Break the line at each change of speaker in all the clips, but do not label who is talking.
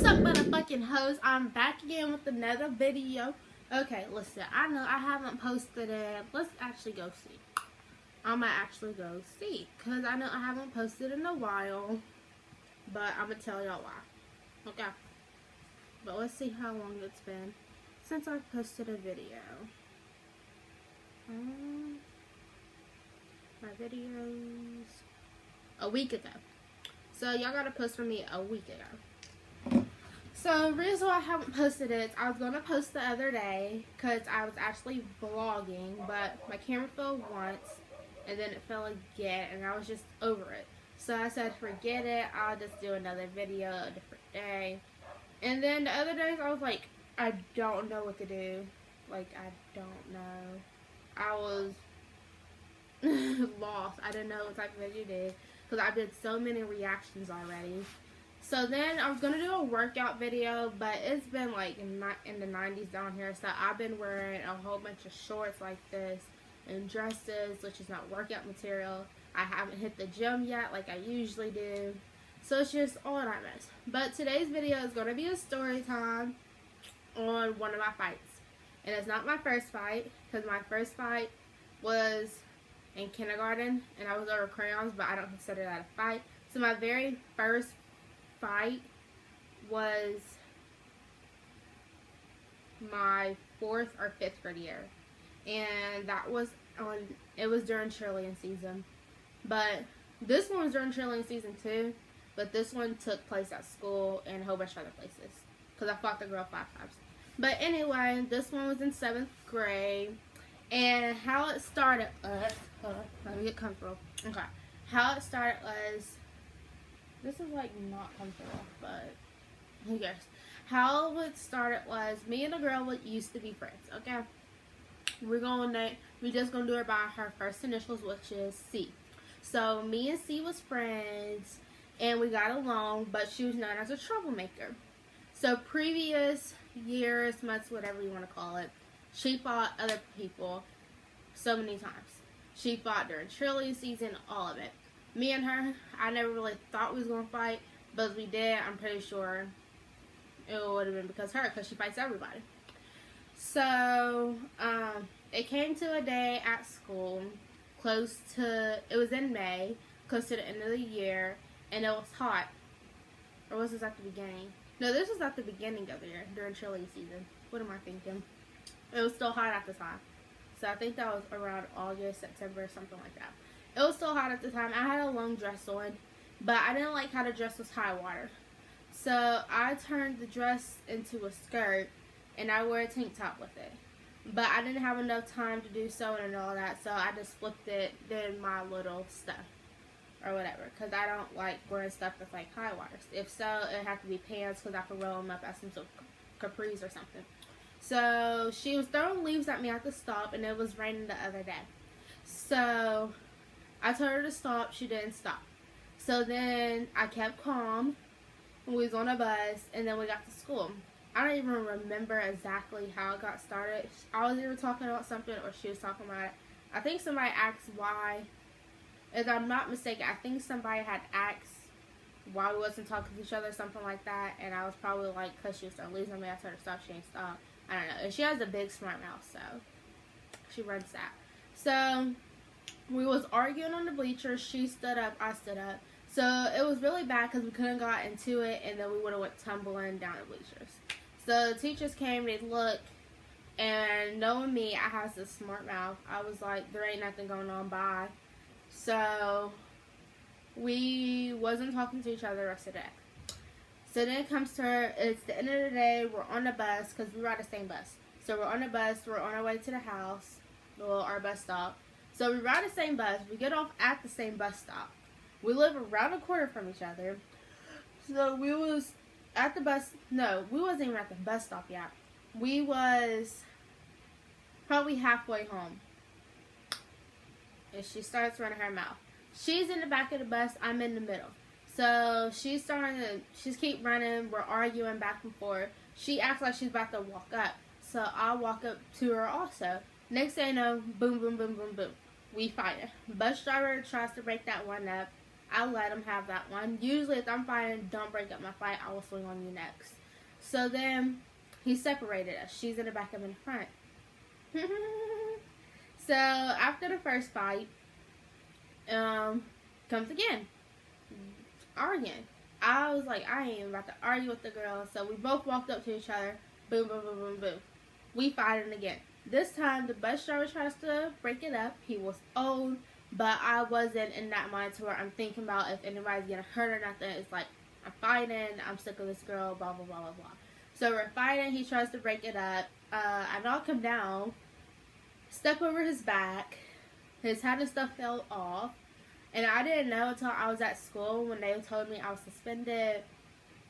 up, motherfucking hoes? I'm back again with another video. Okay, listen, I know I haven't posted it. Let's actually go see. I'm gonna actually go see, because I know I haven't posted in a while. But I'm gonna tell y'all why. Okay. But let's see how long it's been since I posted a video. My videos a week ago. So y'all gotta post for me a week ago. So the reason why I haven't posted it is I was gonna post the other day because I was actually vlogging, but my camera fell once and then it fell again and I was just over it. So I said forget it, I'll just do another video a different day. And then the other days I was like, I don't know what to do. Like, I don't know. I was lost. I didn't know what type of video to do because I did so many reactions already. So then I was going to do a workout video, but it's been like in the 90s down here. So I've been wearing a whole bunch of shorts like this and dresses, which is not workout material. I haven't hit the gym yet like I usually do. So it's just all that mess. But today's video is going to be a story time on one of my fights. And it's not my first fight, because my first fight was in kindergarten and I was over crayons, but I don't consider that a fight. So my very first fight was my 4th or 5th grade year, and that was it was during cheerleading season. But this one was during cheerleading season too, but this one took place at school and a whole bunch of other places because I fought the girl 5 times. But anyway, this one was in 7th grade, and how it started let me get comfortable. Okay, how it started was, this is like not comfortable, but who cares? How it started was, me and a girl used to be friends. Okay, we just gonna do it by her first initials, which is C. So me and C was friends, and we got along, but she was known as a troublemaker. So previous years, months, whatever you want to call it, she fought other people so many times. She fought during cheerleading season, all of it. Me and her, I never really thought we was going to fight, but if we did, I'm pretty sure it would have been because of her, because she fights everybody. So, it came to a day at school, it was in May, close to the end of the year, and it was hot. Or was this at the beginning? No, this was at the beginning of the year, during cheerleading season. What am I thinking? It was still hot at the time. So I think that was around August, September, something like that. It was still hot at the time. I had a long dress on, but I didn't like how the dress was high water. So I turned the dress into a skirt, and I wore a tank top with it. But I didn't have enough time to do sewing and all that, so I just flipped it, did my little stuff, or whatever, because I don't like wearing stuff that's like high waters. If so, it'd have to be pants, because I could roll them up as some sort of capris or something. So she was throwing leaves at me at the stop, and it was raining the other day. So I told her to stop. She didn't stop. So then I kept calm. We was on a bus, and then we got to school. I don't even remember exactly how it got started. I was either talking about something or she was talking about it. I think somebody asked why. If I'm not mistaken, I think somebody had asked why we wasn't talking to each other, something like that. And I was probably like, because she was starting to lose on me. I told her to stop. She ain't stop. I don't know. And she has a big smart mouth, so she runs that. So we was arguing on the bleachers. She stood up. I stood up. So it was really bad because we couldn't got into it, and then we would have went tumbling down the bleachers. So the teachers came, they looked, and knowing me, I has this smart mouth. I was like, there ain't nothing going on, bye. So we wasn't talking to each other the rest of the day. So then it comes to her, it's the end of the day, we're on the bus, because we ride the same bus. So we're on the bus, we're on our way to the house, well, our bus stop. So we ride the same bus, we get off at the same bus stop. We live around a corner from each other. So we was at the bus, no, we wasn't even at the bus stop yet. We was probably halfway home. And she starts running her mouth. She's in the back of the bus, I'm in the middle. So she's keep running, we're arguing back and forth. She acts like she's about to walk up. So I walk up to her also. Next thing you know, boom, boom, boom, boom, boom. We fight. Bus driver tries to break that one up. I let him have that one. Usually if I'm fighting, don't break up my fight, I will swing on you next. So then he separated us. She's in the back, I'm in the front. So after the first fight, comes again, arguing. I was like, I ain't about to argue with the girl. So we both walked up to each other. Boom, boom, boom, boom, boom. We fighting again. This time, the bus driver tries to break it up. He was old, but I wasn't in that mind to where I'm thinking about if anybody's getting hurt or nothing. It's like, I'm fighting. I'm sick of this girl, blah, blah, blah, blah, blah. So we're fighting. He tries to break it up. I knock him down, step over his back. His hat and stuff fell off. And I didn't know until I was at school when they told me I was suspended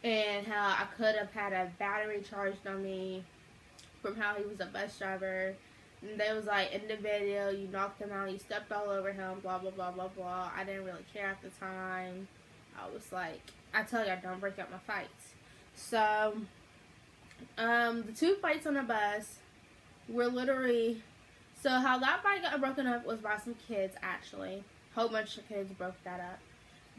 and how I could have had a battery charged on me from how he was a bus driver. And they was like, in the video, you knocked him out, you stepped all over him, blah, blah, blah, blah, blah. I didn't really care at the time. I was like, I tell you, I don't break up my fights. So, the two fights on the bus were literally, so how that fight got broken up was by some kids, actually. Whole bunch of kids broke that up.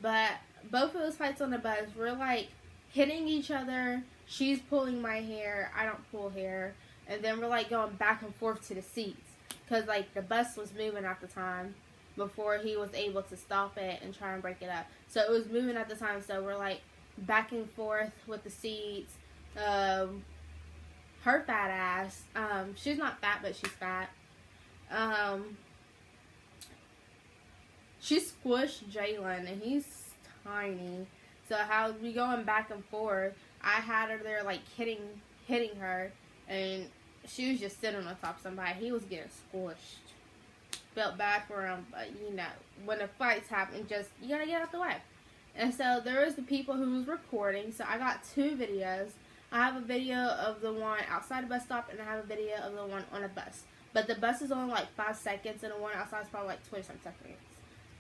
But both of those fights on the bus were like hitting each other. She's pulling my hair. I don't pull hair. And then we're like going back and forth to the seats. Because like the bus was moving at the time before he was able to stop it and try and break it up. So it was moving at the time. So we're like back and forth with the seats. Her fat ass. She's not fat, but she's fat. She squished Jalen, and he's tiny. So how we going back and forth, I had her there like hitting her, and she was just sitting on top of somebody. He was getting squished. Felt bad for him, but you know, when the fights happen, just you gotta get out the way. And so there was the people who was recording. So I got two videos. I have a video of the one outside the bus stop, and I have a video of the one on the bus. But the bus is only like 5 seconds, and the one outside is probably like 20-some seconds.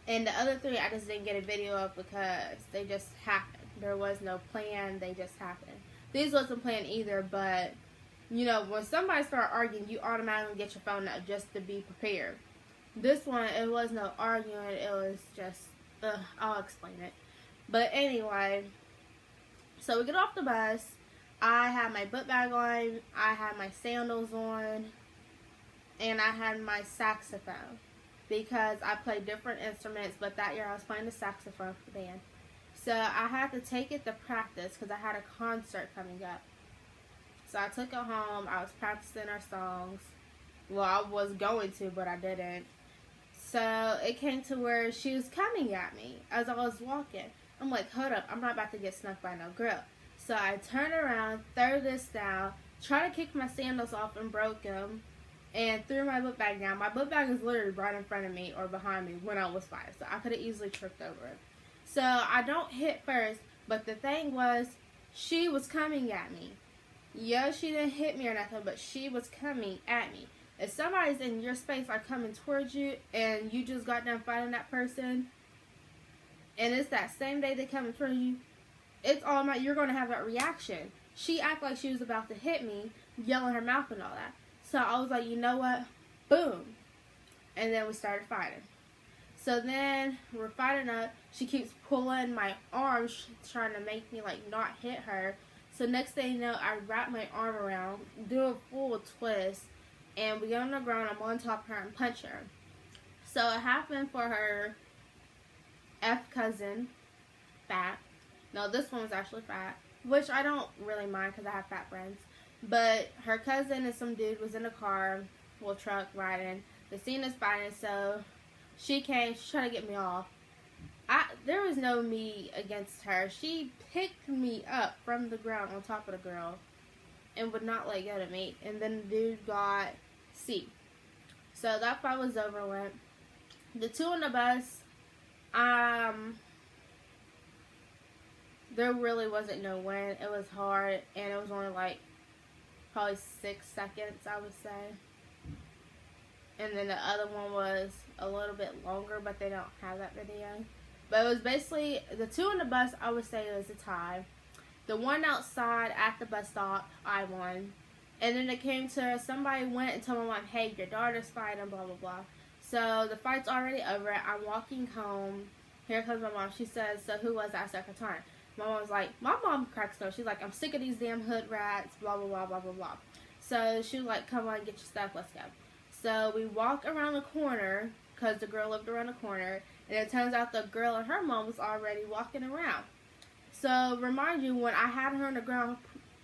And the other three I just didn't get a video of because they just happened. There was no plan. They just happened. These wasn't planned either, but, you know, when somebody starts arguing, you automatically get your phone out just to be prepared. This one, it was no arguing. It was just, I'll explain it. But anyway, so we get off the bus. I had my book bag on. I had my sandals on. And I had my saxophone. Because I play different instruments, but that year I was playing the saxophone for the band. So I had to take it to practice because I had a concert coming up. So I took it home. I was practicing our songs. Well, I was going to, but I didn't. So it came to where she was coming at me as I was walking. I'm like, hold up, I'm not about to get snuck by no girl. So I turned around, threw this down, tried to kick my sandals off and broke them. And threw my book bag down. My book bag is literally right in front of me or behind me when I was fighting. So I could have easily tripped over it. So I don't hit first. But the thing was, she was coming at me. Yeah, she didn't hit me or nothing, but she was coming at me. If somebody's in your space are coming towards you and you just got done fighting that person, and it's that same day they come in front of you, it's automatic. You're going to have that reaction. She acted like she was about to hit me, yelling her mouth and all that. So I was like, you know what? Boom. And then we started fighting. So then we're fighting up. She keeps pulling my arms, trying to make me like not hit her. So next thing you know, I wrap my arm around, do a full twist, and we get on the ground. I'm on top of her and punch her. So it happened for her cousin, fat. No, this one was actually fat, which I don't really mind because I have fat friends. But her cousin and some dude was in a car, well, truck, riding. They seen us fighting, so she came. She tried to get me off. There was no me against her. She picked me up from the ground on top of the girl and would not let go of me. And then the dude got C. So that fight was over with. The two on the bus, there really wasn't no win. It was hard, and it was only like probably 6 seconds, I would say. And then the other one was a little bit longer, but they don't have that video. But it was basically, the two on the bus, I would say it was a tie. The one outside at the bus stop, I won. And then it came to, somebody went and told my mom, hey, your daughter's fighting, blah, blah, blah. So the fight's already over. I'm walking home. Here comes my mom. She says, so who was that second time? my mom was like, my mom cracks up. She's like, I'm sick of these damn hood rats, blah, blah, blah, blah, blah, blah. So she was like, come on, get your stuff, let's go. So we walk around the corner, because the girl lived around the corner, and it turns out the girl and her mom was already walking around. So, remind you, when I had her on the ground,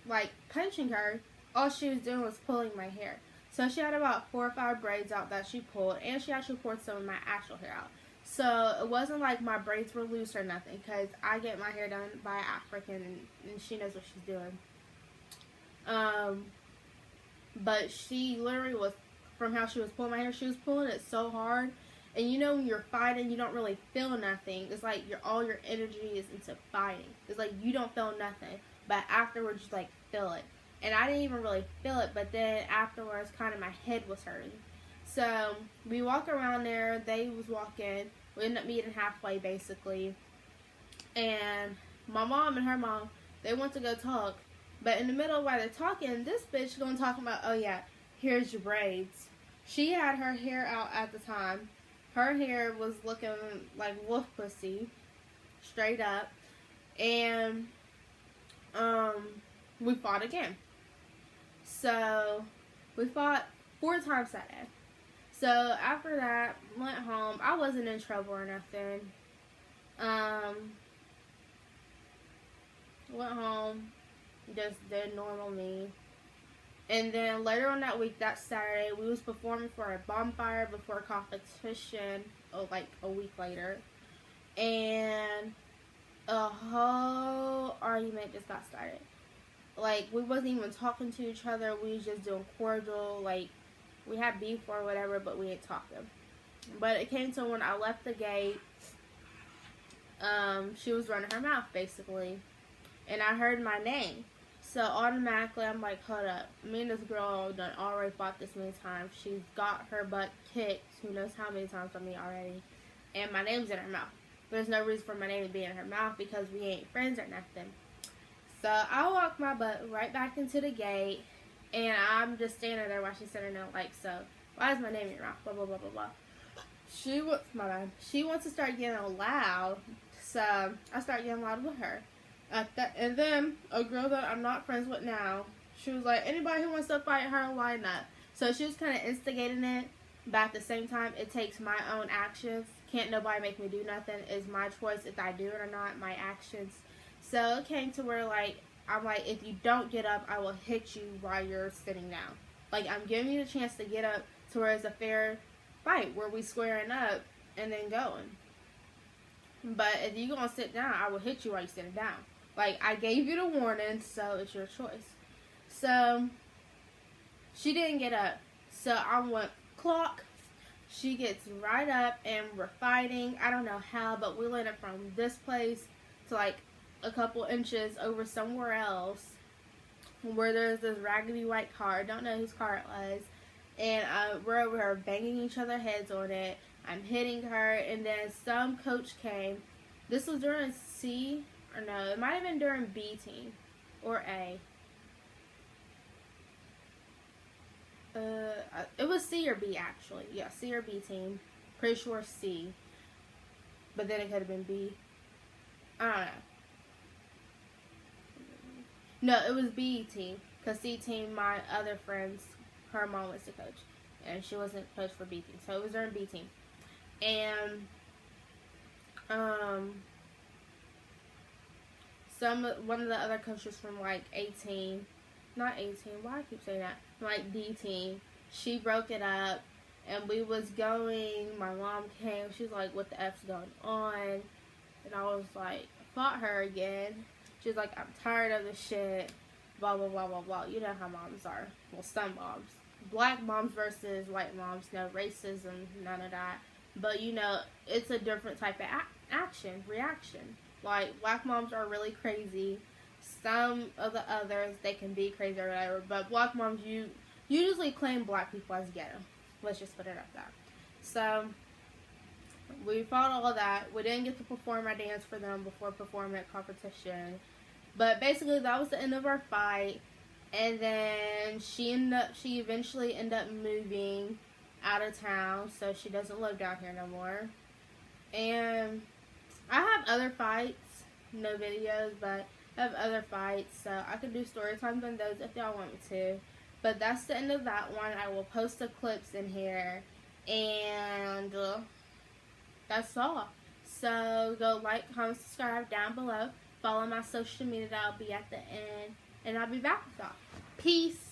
like, punching her, all she was doing was pulling my hair. So, she had about 4 or 5 braids out that she pulled, and she actually pulled some of my actual hair out. So, it wasn't like my braids were loose or nothing, because I get my hair done by an African, and she knows what she's doing. But she literally was, from how she was pulling my hair, she was pulling it so hard. And you know, when you're fighting, you don't really feel nothing. It's like all your energy is into fighting. It's like you don't feel nothing, but afterwards you like feel it. And I didn't even really feel it, but then afterwards, kind of my head was hurting. So we walk around there. They was walking. We ended up meeting halfway, basically. And my mom and her mom, they went to go talk. But in the middle while they're talking, this bitch going talking about, oh yeah, here's your braids. She had her hair out at the time. Her hair was looking like wolf pussy, straight up, and we fought again. So we fought 4 times that day. So after that, went home. I wasn't in trouble or nothing. Went home, just did normal me. And then later on that week, that Saturday, we was performing for a bonfire before a competition, like a week later. And a whole argument just got started. Like, we wasn't even talking to each other. We was just doing cordial. Like, we had beef or whatever, but we ain't talking. But it came to when I left the gate, she was running her mouth, basically. And I heard my name. So automatically, I'm like, hold up. Me and this girl done already fought this many times. She's got her butt kicked who knows how many times from me already. And my name's in her mouth. There's no reason for my name to be in her mouth because we ain't friends or nothing. So I walked my butt right back into the gate. And I'm just standing there while she's sitting there like, so, why is my name in your mouth? Blah, blah, blah, blah, blah. She wants to start getting loud. So I start getting loud with her. And then a girl that I'm not friends with now, she was like, anybody who wants to fight her, line up. So she was kind of instigating it, but at the same time, it takes my own actions. Can't nobody make me do nothing. It's my choice if I do it or not, my actions. So it came to where, like, I'm like, if you don't get up, I will hit you while you're sitting down. Like, I'm giving you the chance to get up to where it's a fair fight, where we squaring up and then going. But if you gonna sit down, I will hit you while you're sitting down. Like, I gave you the warning, so it's your choice. So, she didn't get up. So, I went, clock. She gets right up, and we're fighting. I don't know how, but we landed from this place to, like, a couple inches over somewhere else, where there's this raggedy white car. I don't know whose car it was. And we're over here banging each other's heads on it. I'm hitting her, and then some coach came. This was during C, or no, it might have been during B team, or A. It was C or B, actually. Yeah, C or B team. Pretty sure C. But then it could have been B. I don't know. No, it was B team. Because C team, my other friends, her mom was the coach. And she wasn't coach for B team. So it was during B team. And, one of the other coaches from, like, 18, not 18, why I keep saying that, like, D team, she broke it up, and we was going, my mom came, she was like, what the F's going on, and I was like, fought her again, she was like, I'm tired of this shit, blah, blah, blah, blah, blah, you know how moms are, well, some moms, black moms versus white moms, no racism, none of that, but, you know, it's a different type of reaction. Like, black moms are really crazy. Some of the others, they can be crazy or whatever. But black moms, you usually claim black people as ghetto. Let's just put it at that. So, we fought all of that. We didn't get to perform our dance for them before performing at competition. But basically, that was the end of our fight. And then she eventually ended up moving out of town. So, she doesn't live down here no more. And I have other fights, no videos, but I have other fights, so I could do story times on those if y'all want me to. But that's the end of that one. I will post the clips in here, and that's all. So go like, comment, subscribe down below. Follow my social media. That'll be at the end, and I'll be back with y'all. Peace.